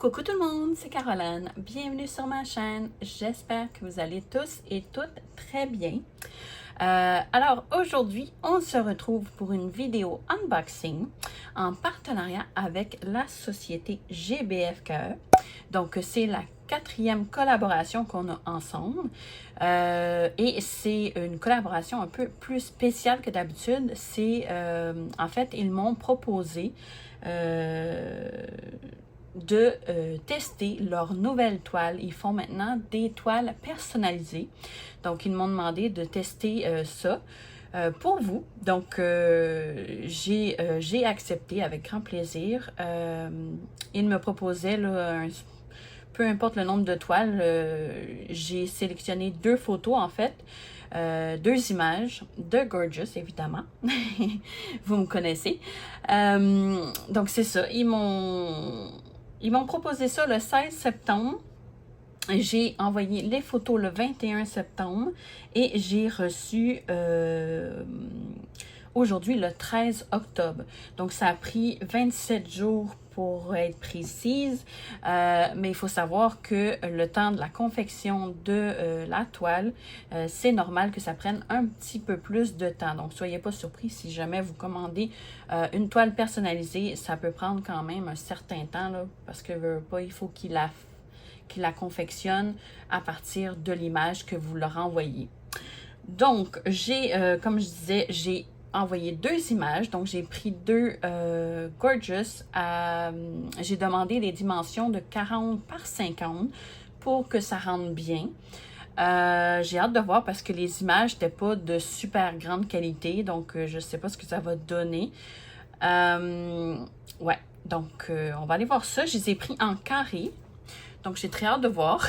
Coucou tout le monde, c'est Caroline. Bienvenue sur ma chaîne. J'espère que vous allez tous et toutes très bien. Alors aujourd'hui, on se retrouve pour une vidéo unboxing en partenariat avec la société GBFKE. Donc c'est la 4e collaboration qu'on a ensemble et c'est une collaboration un peu plus spéciale que d'habitude. C'est en fait, ils m'ont proposé de tester leur nouvelle toile. Ils font maintenant des toiles personnalisées. Donc, ils m'ont demandé de tester ça pour vous. Donc, j'ai accepté avec grand plaisir. Ils me proposaient, là, peu importe le nombre de toiles, j'ai sélectionné 2 photos en fait. 2 images de Gorgeous, évidemment. Vous me connaissez. Donc, c'est ça. Ils m'ont proposé ça le 16 septembre. J'ai envoyé les photos le 21 septembre et j'ai reçu aujourd'hui le 13 octobre. Donc, ça a pris 27 jours pour être précise, mais il faut savoir que le temps de la confection de la toile, c'est normal que ça prenne un petit peu plus de temps. Donc, soyez pas surpris si jamais vous commandez une toile personnalisée, ça peut prendre quand même un certain temps, là, parce que il faut qu'il la confectionne à partir de l'image que vous leur envoyez. Donc, comme je disais, j'ai envoyé 2 images. Donc, j'ai pris 2 Gorgeous. J'ai demandé les dimensions de 40 par 50 pour que ça rentre bien. J'ai hâte de voir parce que les images n'étaient pas de super grande qualité. Donc, je ne sais pas ce que ça va donner. Ouais, donc on va aller voir ça. Je les ai pris en carré. Donc, j'ai très hâte de voir.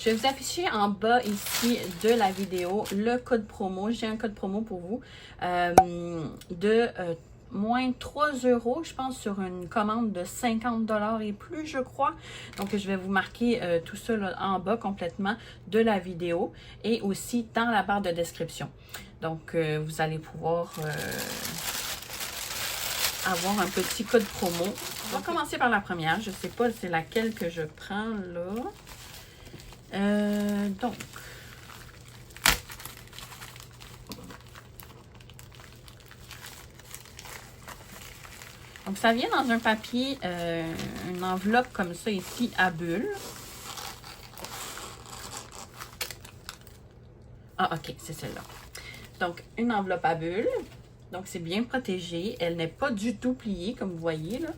Je vais vous afficher en bas ici de la vidéo le code promo. J'ai un code promo pour vous de moins 3 €, je pense, sur une commande de 50 $ et plus, je crois. Donc, je vais vous marquer tout ça là, en bas complètement de la vidéo et aussi dans la barre de description. Donc, vous allez pouvoir avoir un petit code promo. On va commencer par la première. Je ne sais pas c'est laquelle que je prends là. Donc, ça vient dans un papier, une enveloppe comme ça ici à bulles. Ah, ok, c'est celle-là. Donc, une enveloppe à bulles. Donc, c'est bien protégé. Elle n'est pas du tout pliée, comme vous voyez, là.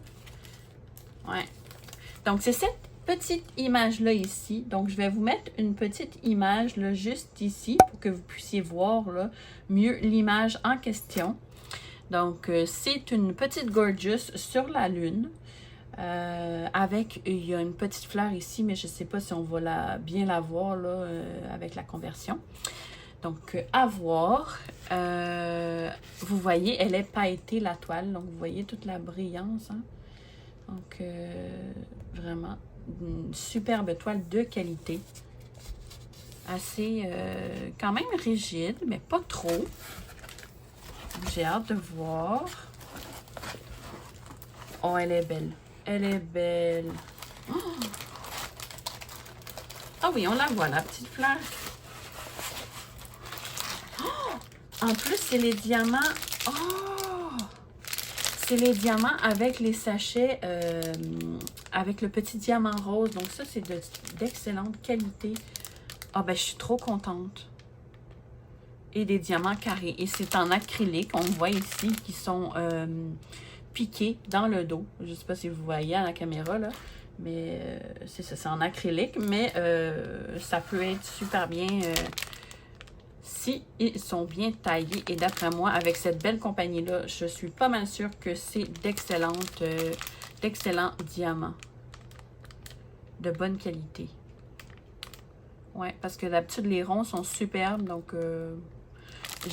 Ouais. Donc, c'est cette petite image-là ici. Donc, je vais vous mettre une petite image, là, juste ici, pour que vous puissiez voir, là, mieux l'image en question. Donc, c'est une petite Gorgeous sur la lune. Il y a une petite fleur ici, mais je ne sais pas si on va bien la voir, là, avec la conversion. Donc, à voir. Vous voyez, elle est pailletée, la toile. Donc, vous voyez toute la brillance. Hein? Donc, vraiment, une superbe toile de qualité. Assez, quand même rigide, mais pas trop. J'ai hâte de voir. Oh, elle est belle. Elle est belle. Oh! Ah oui, on la voit, la petite fleur. Oh! En plus, c'est les diamants. Oh! C'est les diamants avec les sachets, avec le petit diamant rose. Donc ça, c'est d'excellente qualité. Ah ben, je suis trop contente. Et des diamants carrés. Et c'est en acrylique. On voit ici qui sont piqués dans le dos. Je ne sais pas si vous voyez à la caméra, là. Mais c'est ça, c'est en acrylique. Mais ça peut être super bien si ils sont bien taillés. Et d'après moi, avec cette belle compagnie-là, je suis pas mal sûre que c'est d'excellents diamants. De bonne qualité. Ouais, parce que d'habitude, les ronds sont superbes. Donc,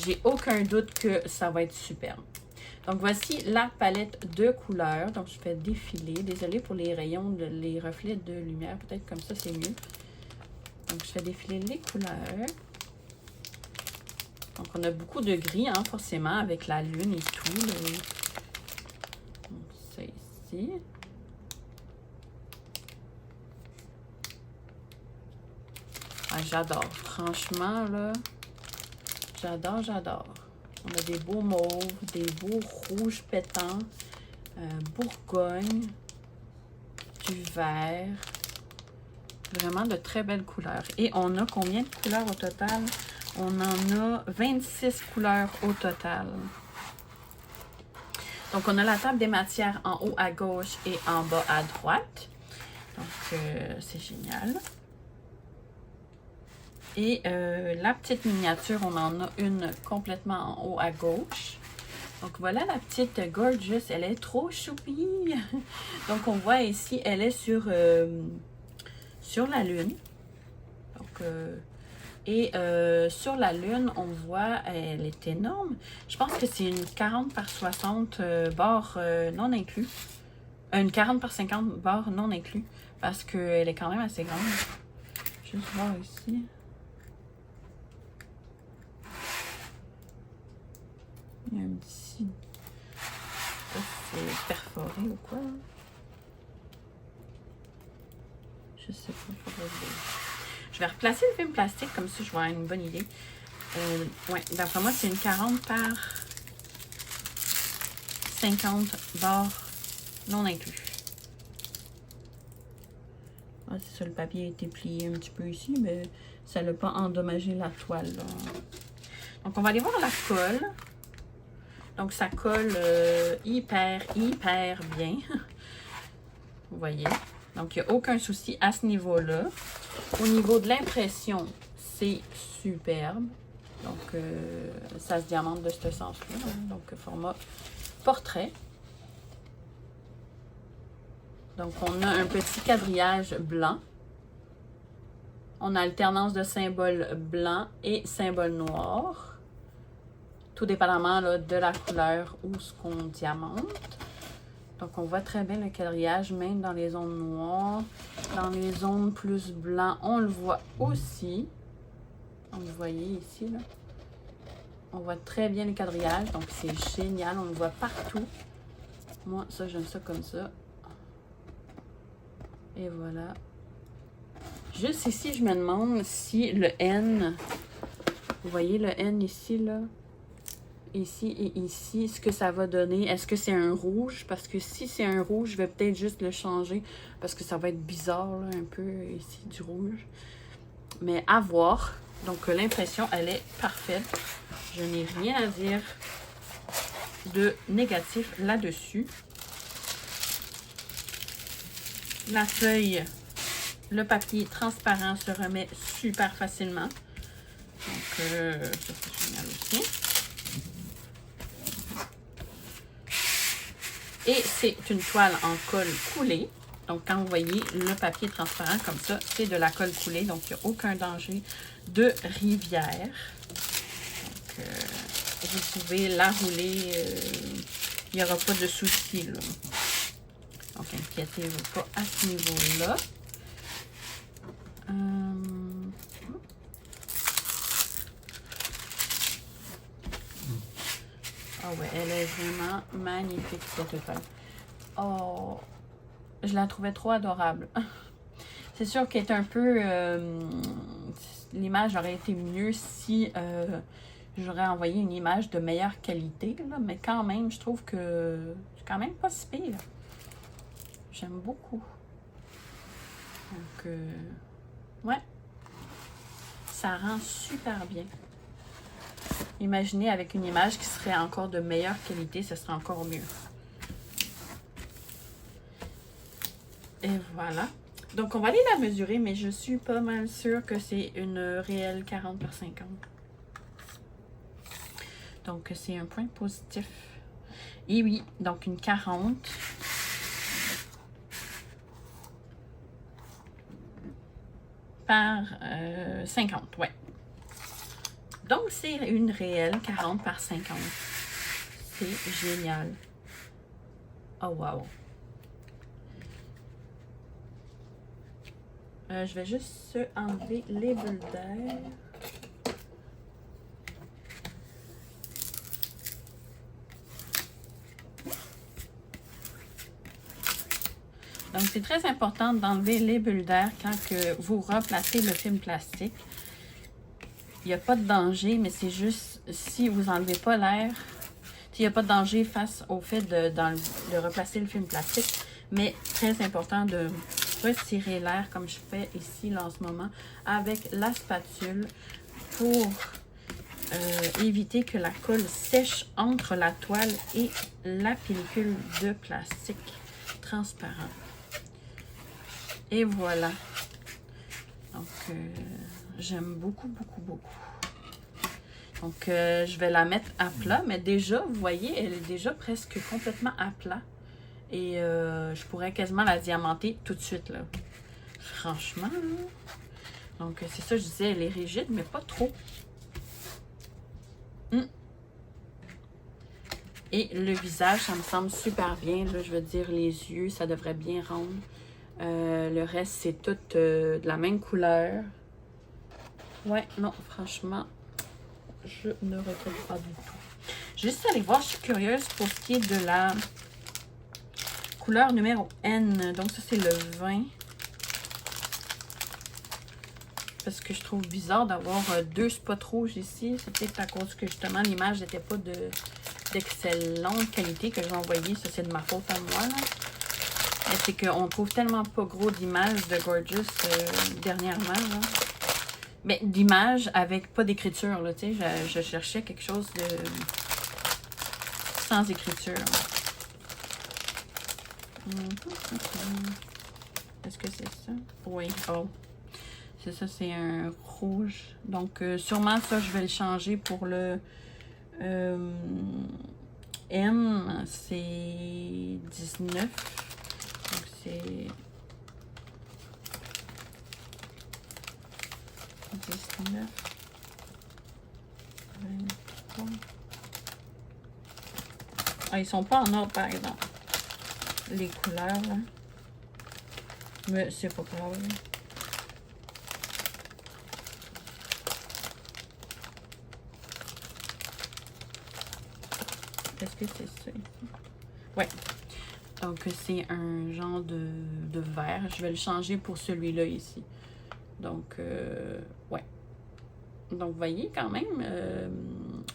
j'ai aucun doute que ça va être superbe. Donc, voici la palette de couleurs. Donc, je fais défiler. Désolée pour les rayons, les reflets de lumière. Peut-être comme ça, c'est mieux. Donc, je fais défiler les couleurs. Donc, on a beaucoup de gris, hein, forcément, avec la lune et tout. Là. Donc, c'est ici. Ah, j'adore. Franchement, là, j'adore, j'adore. On a des beaux mauves, des beaux rouges pétants, bourgogne, du vert. Vraiment de très belles couleurs. Et on a combien de couleurs au total? On en a 26 couleurs au total. Donc, on a la table des matières en haut à gauche et en bas à droite. Donc, c'est génial. Et la petite miniature, on en a une complètement en haut à gauche. Donc, voilà la petite Gorgeous. Elle est trop choupie. Donc, on voit ici, elle est sur la Lune. Donc, sur la Lune, on voit, elle est énorme. Je pense que c'est une 40 par 60 barres non inclus. Une 40 par 50 barres non inclus. Parce qu'elle est quand même assez grande. Juste voir ici. Il y a un petit... C'est perforé ou quoi? Je sais pas. Faudrait voir. Je vais replacer le film plastique, comme ça je vais avoir une bonne idée. Ouais, d'après moi, c'est une 40 par 50 barres non inclus. Ah, c'est ça, le papier a été plié un petit peu ici, mais ça n'a pas endommagé la toile. Là. Donc, on va aller voir la colle. Donc, ça colle hyper bien. Vous voyez? Donc, il n'y a aucun souci à ce niveau-là. Au niveau de l'impression, c'est superbe. Donc, ça se diamante de ce sens-là. Hein? Donc, format portrait. Donc, on a un petit quadrillage blanc. On a alternance de symboles blancs et symboles noirs. Tout dépendamment là, de la couleur ou ce qu'on diamante. Donc, on voit très bien le quadrillage, même dans les zones noires. Dans les zones plus blancs, on le voit aussi. Donc, vous voyez ici, là. On voit très bien le quadrillage. Donc, c'est génial. On le voit partout. Moi, ça, j'aime ça comme ça. Et voilà. Juste ici, je me demande si le N... Vous voyez le N ici, là? Ici et ici, ce que ça va donner. Est-ce que c'est un rouge? Parce que si c'est un rouge, je vais peut-être juste le changer. Parce que ça va être bizarre, là, un peu, ici, du rouge. Mais à voir. Donc, l'impression, elle est parfaite. Je n'ai rien à dire de négatif là-dessus. La feuille, le papier transparent se remet super facilement. Donc, ça, c'est génial aussi. Et c'est une toile en colle coulée. Donc, quand vous voyez le papier transparent comme ça, c'est de la colle coulée. Donc, il n'y a aucun danger de rivière. Donc, vous pouvez la rouler. Il n'y aura pas de souci, là. Donc, inquiétez-vous pas à ce niveau-là. Ah ouais, elle est vraiment magnifique, cette toile. Oh, je la trouvais trop adorable. C'est sûr qu'elle est un peu... l'image aurait été mieux si j'aurais envoyé une image de meilleure qualité. Là, mais quand même, je trouve que c'est quand même pas si pire. J'aime beaucoup. Donc, ouais. Ça rend super bien. Imaginez avec une image qui serait encore de meilleure qualité, ce serait encore mieux. Et voilà. Donc, on va aller la mesurer, mais je suis pas mal sûre que c'est une réelle 40 par 50. Donc, c'est un point positif. Et oui, donc une 40 par 50, ouais. Donc, c'est une réelle 40 par 50. C'est génial. Oh, wow. Je vais juste enlever les bulles d'air. Donc, c'est très important d'enlever les bulles d'air quand que vous replacez le film plastique. Il n'y a pas de danger, mais c'est juste si vous n'enlevez pas l'air, il n'y a pas de danger face au fait de replacer le film plastique, mais très important de retirer l'air comme je fais ici là, en ce moment avec la spatule pour éviter que la colle sèche entre la toile et la pellicule de plastique transparent. Et voilà. Donc, j'aime beaucoup, beaucoup, beaucoup. Donc, je vais la mettre à plat. Mais déjà, vous voyez, elle est déjà presque complètement à plat. Et je pourrais quasiment la diamanter tout de suite, là. Franchement, là. Donc, c'est ça, je disais, elle est rigide, mais pas trop. Et le visage, ça me semble super bien. Là, je veux dire, les yeux, ça devrait bien rendre. Le reste, c'est tout de la même couleur. Ouais, non, franchement, je ne regrette pas du tout. Juste aller voir, je suis curieuse pour ce qui est de la couleur numéro N. Donc, ça, c'est le 20. Parce que je trouve bizarre d'avoir deux spots rouges ici. C'est peut-être à cause que, justement, l'image n'était pas d'excellente qualité que j'ai envoyé. Ça, c'est de ma faute à moi, là. Mais c'est qu'on trouve tellement pas gros d'images de Gorgeous dernièrement, là. Mais d'images avec pas d'écriture, là, tu sais. Je cherchais quelque chose de sans écriture. Est-ce que c'est ça? Oui. Oh. C'est ça, c'est un rouge. Donc, sûrement, ça, je vais le changer pour le M. C'est 19. Donc, c'est 19. 23. Ah, ils sont pas en ordre, par exemple. Les couleurs, là. Mais c'est pas grave. Est-ce que c'est ça ici? Ouais. Donc, c'est un genre de vert. Je vais le changer pour celui-là ici. Donc, ouais. Donc, vous voyez quand même,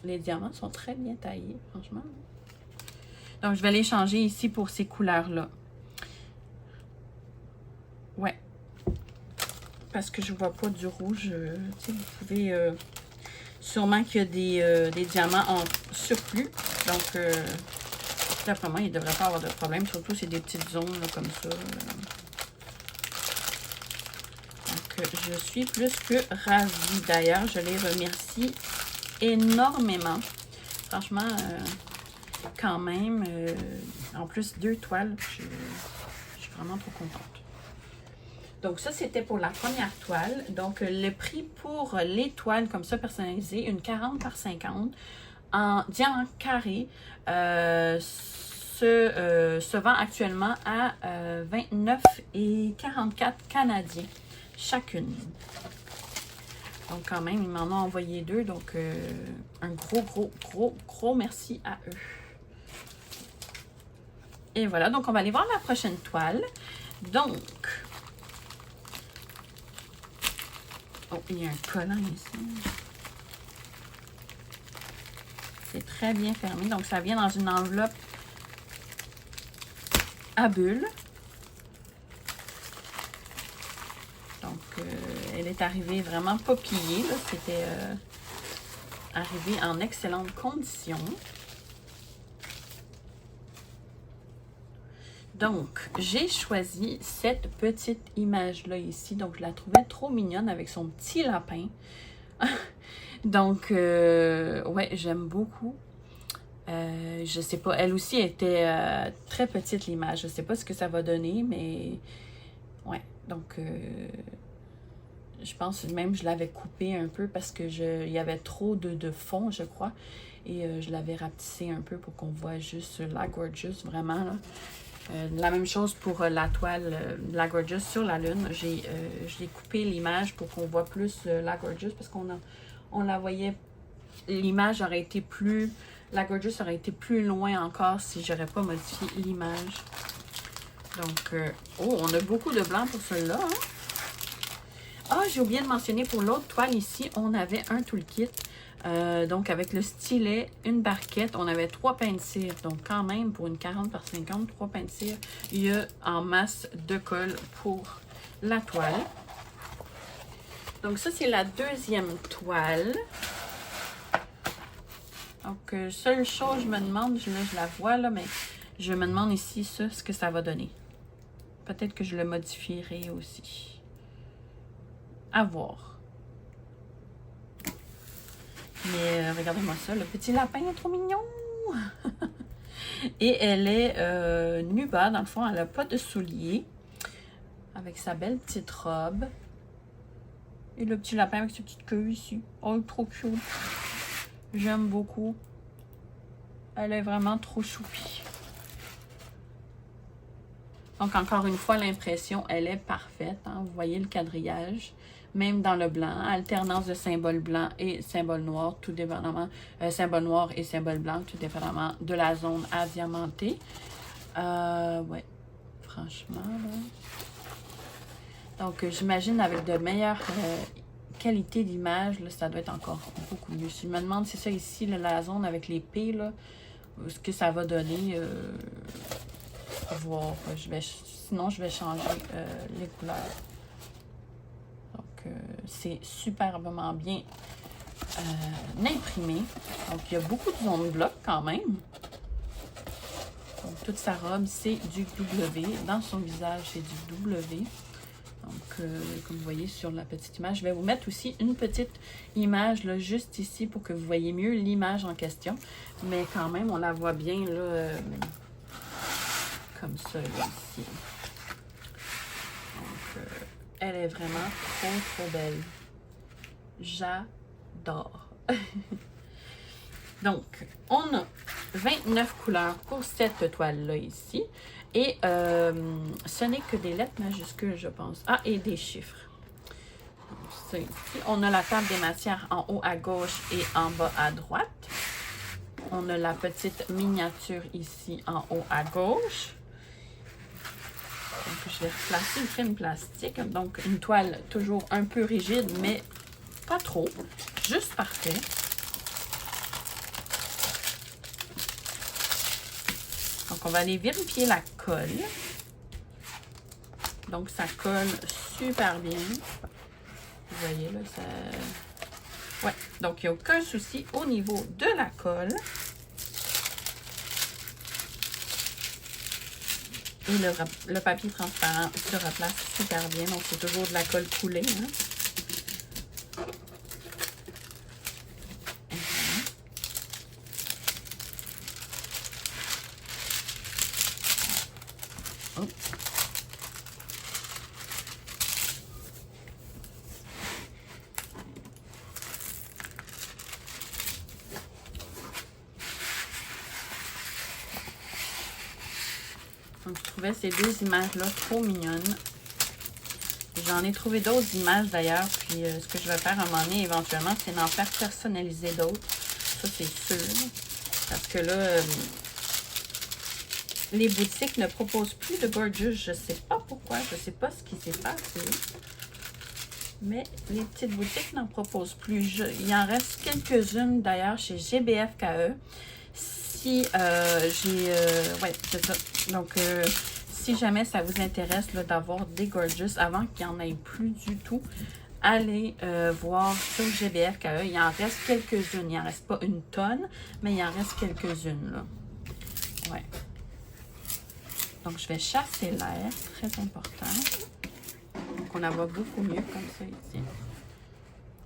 les diamants sont très bien taillés, franchement. Donc, je vais les changer ici pour ces couleurs-là. Ouais. Parce que je ne vois pas du rouge. Tu sais, vous pouvez... sûrement qu'il y a des diamants en surplus. Donc, d'après moi, il ne devrait pas avoir de problème. Surtout, c'est des petites zones là, comme ça. Donc, je suis plus que ravie. D'ailleurs, je les remercie énormément. Franchement, quand même, en plus, 2 toiles, je suis vraiment trop contente. Donc, ça, c'était pour la première toile. Donc, le prix pour les toiles comme ça personnalisées, une 40 par 50 en diamant carré, se vend actuellement à 29,44 canadiens chacune. Donc, quand même, ils m'en ont envoyé 2. Donc, un gros merci à eux. Et voilà, donc on va aller voir la prochaine toile. Donc, oh, il y a un collant ici. C'est très bien fermé. Donc, ça vient dans une enveloppe à bulles. Donc, elle est arrivée vraiment pas pliée. C'était arrivé en excellentes conditions. Donc, j'ai choisi cette petite image-là ici. Donc, je la trouvais trop mignonne avec son petit lapin. Donc, ouais, j'aime beaucoup. Je sais pas, elle aussi était très petite l'image. Je sais pas ce que ça va donner, mais ouais. Donc, je pense même je l'avais coupée un peu parce que il y avait trop de fond, je crois. Et je l'avais rapetissé un peu pour qu'on voit juste la Gorgeous, vraiment, là. La même chose pour la toile de la Gorgeous sur la lune. J'ai coupé l'image pour qu'on voit plus la Gorgeous parce on la voyait, l'image aurait été plus, la Gorgeous aurait été plus loin encore si j'aurais pas modifié l'image. Donc, oh, on a beaucoup de blanc pour celui-là. Hein? Ah, j'ai oublié de mentionner pour l'autre toile ici, on avait un toolkit. Donc, avec le stylet, une barquette, on avait 3 pains de cire. Donc, quand même, pour une 40 par 50, 3 pains de cire, il y a en masse de colle pour la toile. Donc, ça, c'est la deuxième toile. Donc, seule chose, je me demande, je la vois là, mais je me demande ici ça, ce que ça va donner. Peut-être que je le modifierai aussi. À voir. Mais regardez-moi ça, le petit lapin est trop mignon! Et elle est nue bas, dans le fond, elle n'a pas de souliers. Avec sa belle petite robe. Et le petit lapin avec ses petites queues ici. Oh, trop cute! J'aime beaucoup. Elle est vraiment trop choupie. Donc, encore une fois, l'impression, elle est parfaite. Hein? Vous voyez le quadrillage. Même dans le blanc, alternance de symboles blancs et symboles noirs, tout dépendamment, symbole noir et symbole blanc, tout dépendamment de la zone à diamanter. Ouais, franchement, là. Donc, j'imagine avec de meilleures qualités d'image, ça doit être encore beaucoup mieux. Je me demande si ça ici, là, la zone avec les P, là, ce que ça va donner. Voir. Sinon, je vais changer les couleurs. C'est superbement bien imprimé. Donc, il y a beaucoup de zones bloc quand même. Donc, toute sa robe, c'est du W. Dans son visage, c'est du W. Donc, comme vous voyez sur la petite image, je vais vous mettre aussi une petite image là, juste ici pour que vous voyez mieux l'image en question. Mais quand même, on la voit bien là, comme ça, là, ici. Donc, elle est vraiment trop, trop belle. J'adore. Donc, on a 29 couleurs pour cette toile-là ici. Et ce n'est que des lettres majuscules, je pense. Ah, et des chiffres. Donc, ça ici. On a la table des matières en haut à gauche et en bas à droite. On a la petite miniature ici en haut à gauche. Donc, je vais replacer le film plastique. Donc, une toile toujours un peu rigide, mais pas trop. Juste parfait. Donc, on va aller vérifier la colle. Donc, ça colle super bien. Vous voyez, là, ça... Ouais. Donc, il n'y a aucun souci au niveau de la colle. Et le papier transparent se replace super bien. Donc, c'est toujours de la colle coulée. Hein? Oh. Donc, je trouvais ces deux images-là trop mignonnes. J'en ai trouvé d'autres images d'ailleurs. Puis, ce que je vais faire à un moment donné, éventuellement, c'est d'en faire personnaliser d'autres. Ça, c'est sûr. Parce que là, les boutiques ne proposent plus de Gorgeous. Je ne sais pas pourquoi. Je ne sais pas ce qui s'est passé. Mais les petites boutiques n'en proposent plus. Il en reste quelques-unes d'ailleurs chez GBFKE. Si ouais, c'est ça. Donc, si jamais ça vous intéresse d'avoir des Gorgeous avant qu'il n'y en ait plus du tout, allez voir sur GBFKE. Il en reste quelques-unes. Il n'en reste pas une tonne, mais il en reste quelques-unes. Là. Ouais. Donc, je vais chasser l'air. Très important. Donc, on la voit beaucoup mieux comme ça ici.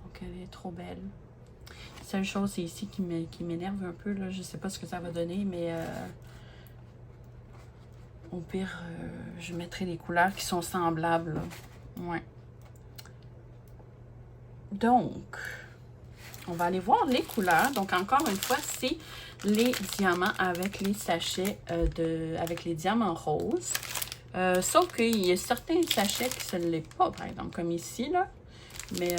Donc, elle est trop belle. Seule chose, c'est ici qui m'énerve un peu. Là. Je ne sais pas ce que ça va donner, mais au pire, je mettrai des couleurs qui sont semblables. Là. Ouais. Donc, on va aller voir les couleurs. Donc, encore une fois, c'est les diamants avec les sachets avec les diamants roses. Sauf qu'il y a certains sachets qui ne l'est pas, par exemple, comme ici, là. Mais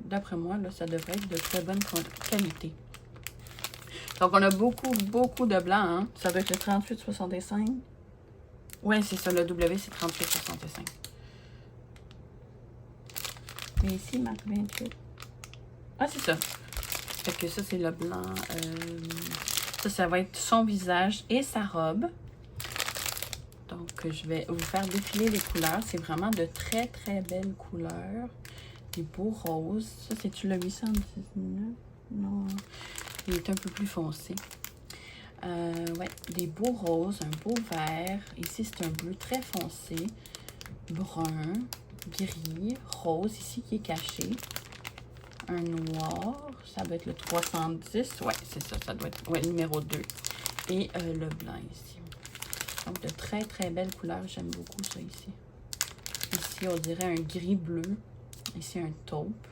d'après moi, là, ça devrait être de très bonne qualité. Donc, on a beaucoup de blanc, hein. Ça doit être le 38,65. Ouais, c'est ça, le W, c'est 38,65. Mais ici, il marque 28. Ah, c'est ça. Fait que ça, c'est le blanc. Ça va être son visage et sa robe. Donc, je vais vous faire défiler les couleurs. C'est vraiment de très belles couleurs. Des beaux roses. Ça, c'est-tu le 819? Non. Il est un peu plus foncé. Ouais, des beaux roses, un beau vert. Ici, c'est un bleu très foncé. Brun, gris, rose ici qui est caché. Un noir, ça doit être le 310. Ouais, c'est ça, ça doit être numéro 2. Et le blanc ici. Donc, de très belles couleurs. J'aime beaucoup ça ici. Ici, on dirait un gris-bleu. Ici, un taupe.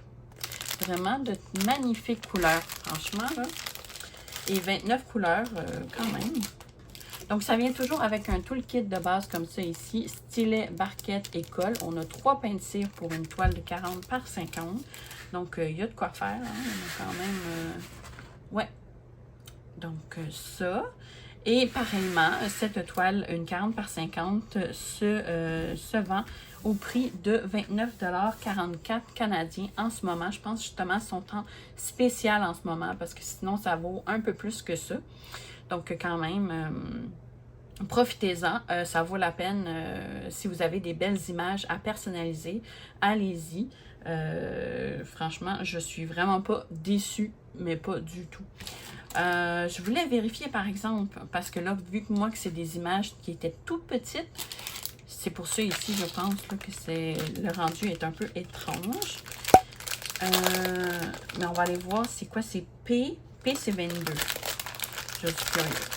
Vraiment de magnifiques couleurs, franchement, là. Et 29 couleurs, quand même. Donc, ça vient toujours avec un toolkit de base comme ça ici. Stylet, barquette et colle. On a 3 pains de cire pour une toile de 40 par 50. Donc, il y a de quoi faire. Hein? On a quand même... ouais. Donc, ça. Et pareillement, cette toile, une 40 par 50, se vend au prix de 29,44 canadiens en ce moment. Je pense justement qu'ils sont en spécial en ce moment parce que sinon, ça vaut un peu plus que ça. Donc, quand même... profitez-en, ça vaut la peine. Si vous avez des belles images à personnaliser, allez-y. Franchement, je suis vraiment pas déçue, mais pas du tout. Je voulais vérifier par exemple, parce que là, vu que moi que c'est des images qui étaient toutes petites, c'est pour ça ici, je pense là, que le rendu est un peu étrange. Mais on va aller voir c'est quoi, c'est P. P c'est 22. Je suis curieuse.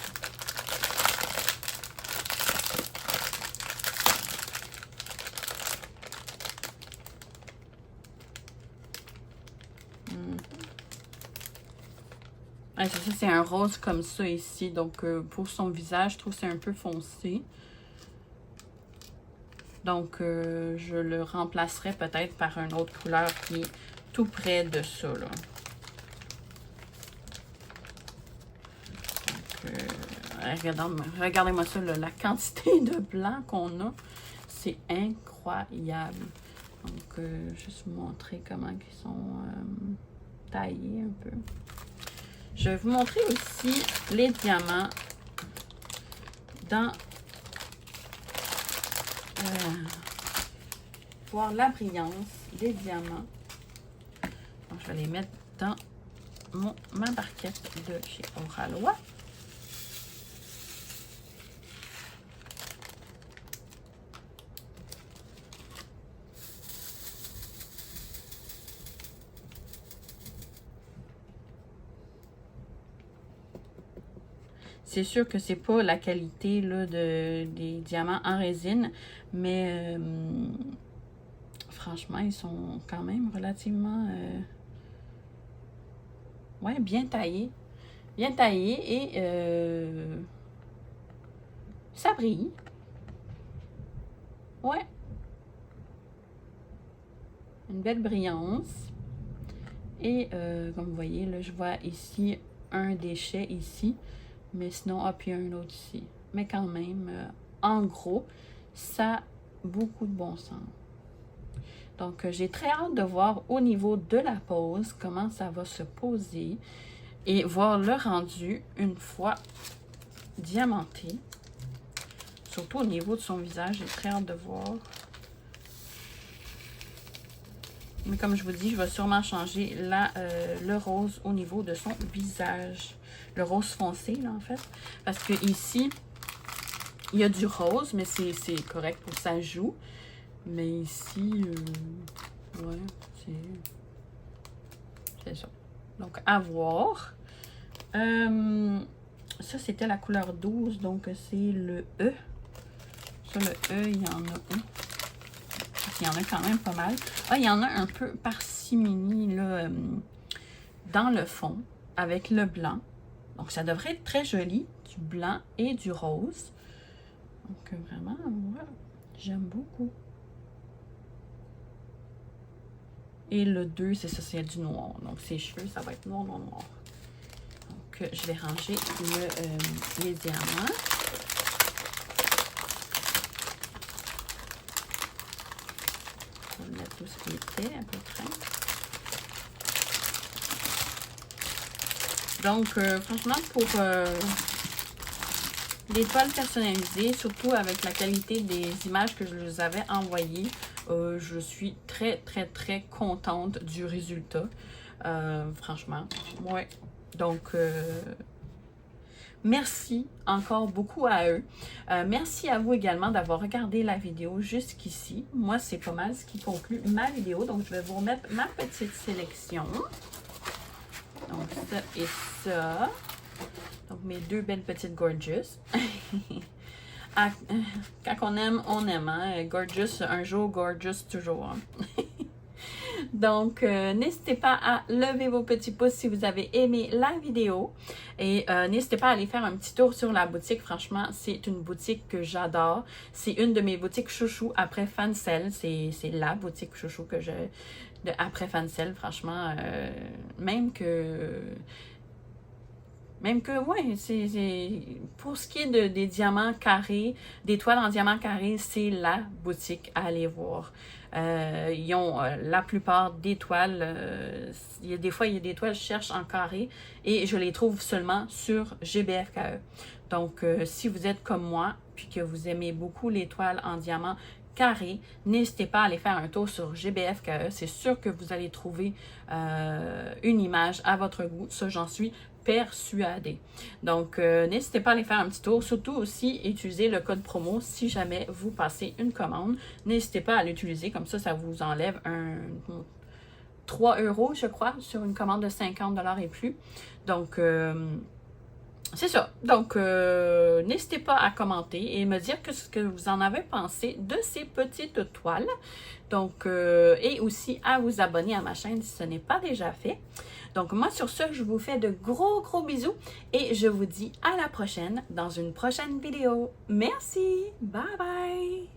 Ouais, c'est ça, c'est un rose comme ça ici. Donc, pour son visage, je trouve que c'est un peu foncé. Donc, je le remplacerai peut-être par une autre couleur qui est tout près de ça, là. Donc, regardez-moi ça, là, la quantité de blanc qu'on a, c'est incroyable. Donc, juste vous montrer comment ils sont taillés un peu. Je vais vous montrer aussi les diamants dans... voir la brillance des diamants. Donc, je vais les mettre dans ma barquette de chez Oralois. C'est sûr que c'est pas la qualité là, des diamants en résine, mais franchement, ils sont quand même relativement ouais, bien taillés. Bien taillés et ça brille. Ouais. Une belle brillance. Et comme vous voyez, là, je vois ici un déchet ici. Mais sinon, hop, il y a un autre ici. Mais quand même, en gros, ça a beaucoup de bon sens. Donc, j'ai très hâte de voir au niveau de la pose, comment ça va se poser. Et voir le rendu une fois diamanté. Surtout au niveau de son visage, j'ai très hâte de voir. Mais comme je vous dis, je vais sûrement changer le rose au niveau de son visage. Le rose foncé, là, en fait. Parce que ici, il y a du rose, mais c'est correct pour sa joue. Mais ici, ouais, c'est ça. Donc, à voir. Ça, c'était la couleur 12, donc c'est le E. Ça, le E, il y en a un. Il y en a quand même pas mal. Ah, il y en a un peu parcimini, là, dans le fond, avec le blanc. Donc, ça devrait être très joli, du blanc et du rose. Donc, vraiment, ouais, j'aime beaucoup. Et le 2, c'est ça, c'est du noir. Donc, ses cheveux, ça va être noir, noir, noir. Donc, je vais ranger les diamants. On va mettre tout ce qui était à peu près. Donc, franchement, pour les toiles personnalisées, surtout avec la qualité des images que je vous avais envoyées, je suis très, très, très contente du résultat. Franchement, ouais. Donc, merci encore beaucoup à eux. Merci à vous également d'avoir regardé la vidéo jusqu'ici. Moi, c'est pas mal ce qui conclut ma vidéo. Donc, je vais vous remettre ma petite sélection. Donc, ça et ça. Donc, mes deux belles petites Gorgeous. Quand on aime, hein? Gorgeous un jour, Gorgeous toujours. Hein? Donc, n'hésitez pas à lever vos petits pouces si vous avez aimé la vidéo. Et n'hésitez pas à aller faire un petit tour sur la boutique. Franchement, c'est une boutique que j'adore. C'est une de mes boutiques chouchou après Fancel. C'est la boutique chouchou que j'ai après Fancel. Franchement, même que, ouais, pour ce qui est des diamants carrés, des toiles en diamant carré, c'est la boutique à aller voir. Ils ont la plupart des toiles, des fois, il y a des toiles que je cherche en carré et je les trouve seulement sur GBFKE. Donc, si vous êtes comme moi, puis que vous aimez beaucoup les toiles en diamant carré, n'hésitez pas à aller faire un tour sur GBFKE. C'est sûr que vous allez trouver une image à votre goût. Ça, j'en suis persuadée. Donc, n'hésitez pas à aller faire un petit tour. Surtout aussi, utiliser le code promo si jamais vous passez une commande. N'hésitez pas à l'utiliser. Comme ça vous enlève 3 €, je crois, sur une commande de 50 $ et plus. Donc, c'est ça. Donc, n'hésitez pas à commenter et me dire ce que vous en avez pensé de ces petites toiles. Donc, et aussi à vous abonner à ma chaîne si ce n'est pas déjà fait. Donc, moi, sur ce, je vous fais de gros, gros bisous et je vous dis à la prochaine dans une prochaine vidéo. Merci! Bye bye!